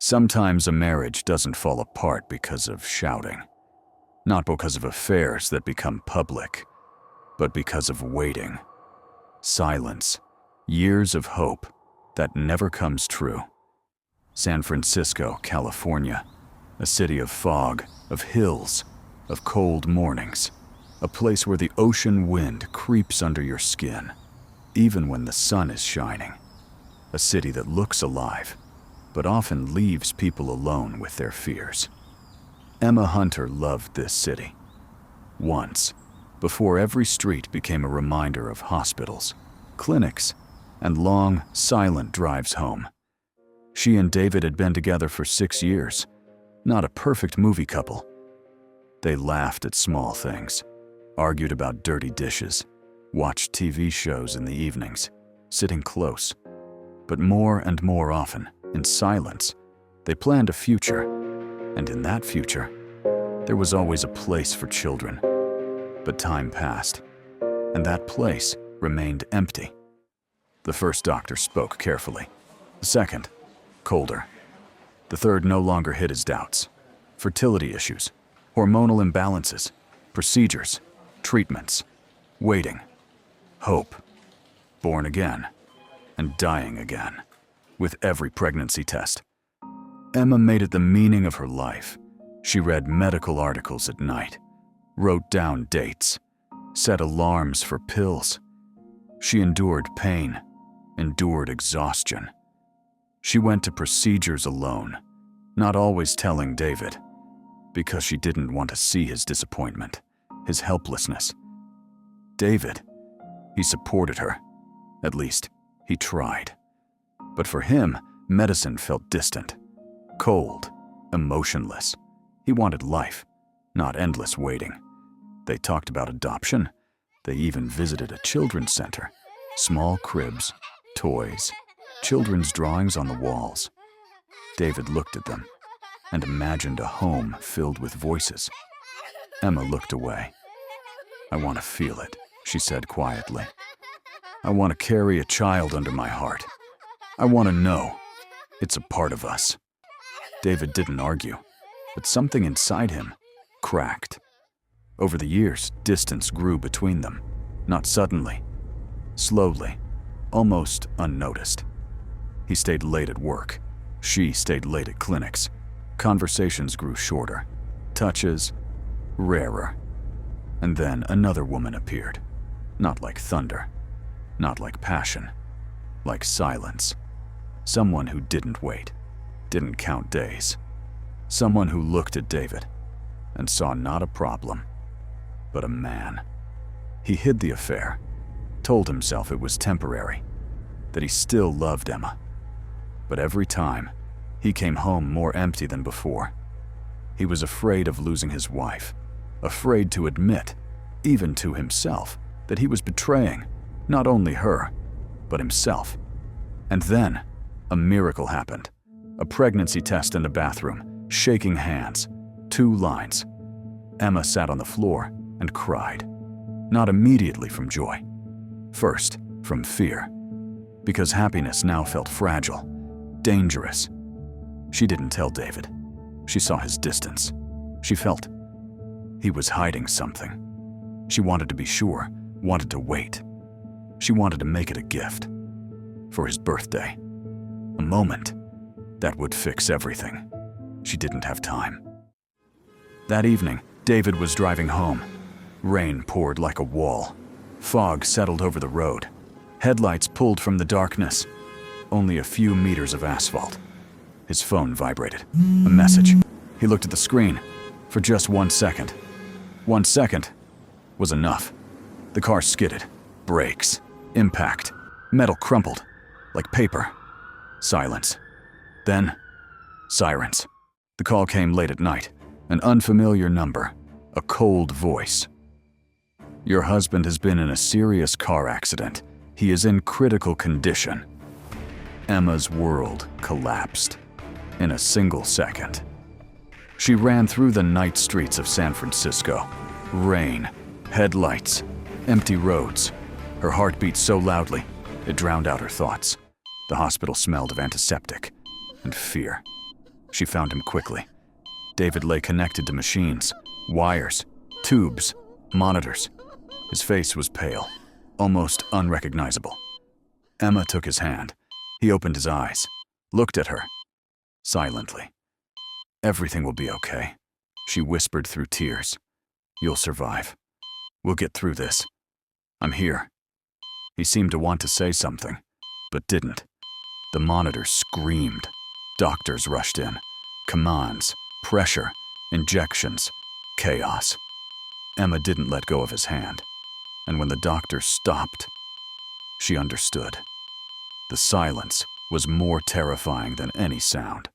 Sometimes a marriage doesn't fall apart because of shouting. Not because of affairs that become public, but because of waiting. Silence. Years of hope that never comes true. San Francisco, California. A city of fog, of hills, of cold mornings. A place where the ocean wind creeps under your skin, even when the sun is shining. A city that looks alive, but often leaves people alone with their fears. Emma Hunter loved this city. Once, before every street became a reminder of hospitals, clinics, and long, silent drives home. She and David had been together for 6 years, not a perfect movie couple. They laughed at small things, argued about dirty dishes, watched TV shows in the evenings, sitting close. But more and more often, in silence, they planned a future, and in that future, there was always a place for children. But time passed, and that place remained empty. The first doctor spoke carefully. The second, colder. The third no longer hid his doubts. Fertility issues, hormonal imbalances, procedures, treatments, waiting, hope, born again, and dying again, with every pregnancy test. Emma made it the meaning of her life. She read medical articles at night, wrote down dates, set alarms for pills. She endured pain, endured exhaustion. She went to procedures alone, not always telling David, because she didn't want to see his disappointment, his helplessness. David, he supported her. At least, he tried. But for him, medicine felt distant, cold, emotionless. He wanted life, not endless waiting. They talked about adoption. They even visited a children's center. Small cribs, toys, children's drawings on the walls. David looked at them and imagined a home filled with voices. Emma looked away. "I want to feel it," she said quietly. "I want to carry a child under my heart. I want to know it's a part of us." David didn't argue, but something inside him cracked. Over the years, distance grew between them, not suddenly, slowly, almost unnoticed. He stayed late at work. She stayed late at clinics. Conversations grew shorter, touches rarer. And then another woman appeared, not like thunder, not like passion, like silence. Someone who didn't wait, didn't count days. Someone who looked at David and saw not a problem, but a man. He hid the affair, told himself it was temporary, that he still loved Emma. But every time, he came home more empty than before. He was afraid of losing his wife, afraid to admit, even to himself, that he was betraying not only her, but himself. And then, a miracle happened. A pregnancy test in the bathroom, shaking hands, 2 lines. Emma sat on the floor and cried, not immediately from joy. First, from fear, because happiness now felt fragile, dangerous. She didn't tell David. She saw his distance. She felt he was hiding something. She wanted to be sure, wanted to wait. She wanted to make it a gift. For his birthday. A moment that would fix everything. She didn't have time. That evening, David was driving home. Rain poured like a wall. Fog settled over the road. Headlights pulled from the darkness. Only a few meters of asphalt. His phone vibrated. A message. He looked at the screen for just 1 second. 1 second was enough. The car skidded. Brakes. Impact. Metal crumpled. Like paper. Silence. Then, sirens. The call came late at night. An unfamiliar number. A cold voice. "Your husband has been in a serious car accident. He is in critical condition." Emma's world collapsed in a single second. She ran through the night streets of San Francisco. Rain, headlights, empty roads. Her heart beat so loudly, it drowned out her thoughts. The hospital smelled of antiseptic and fear. She found him quickly. David lay connected to machines, wires, tubes, monitors. His face was pale, almost unrecognizable. Emma took his hand. He opened his eyes, looked at her, silently. "Everything will be okay," she whispered through tears. "You'll survive. We'll get through this. I'm here." He seemed to want to say something, but didn't. The monitor screamed. Doctors rushed in. Commands, pressure, injections, chaos. Emma didn't let go of his hand, and when the doctor stopped, she understood. The silence was more terrifying than any sound.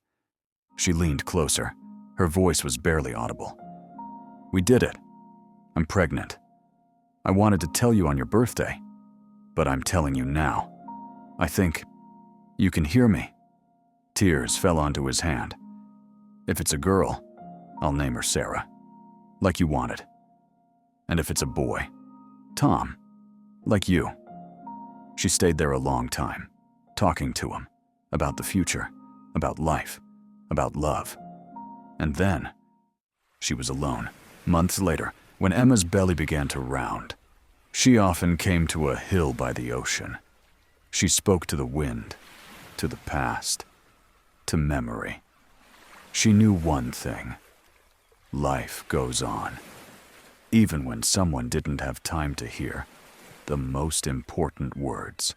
She leaned closer. Her voice was barely audible. "We did it. I'm pregnant. I wanted to tell you on your birthday, but I'm telling you now. I think you can hear me." Tears fell onto his hand. "If it's a girl, I'll name her Sarah, like you wanted. And if it's a boy, Tom, like you." She stayed there a long time, talking to him about the future, about life, about love. And then, she was alone. Months later, when Emma's belly began to round, she often came to a hill by the ocean. She spoke to the wind, to the past, to memory. She knew one thing: life goes on, even when someone didn't have time to hear the most important words.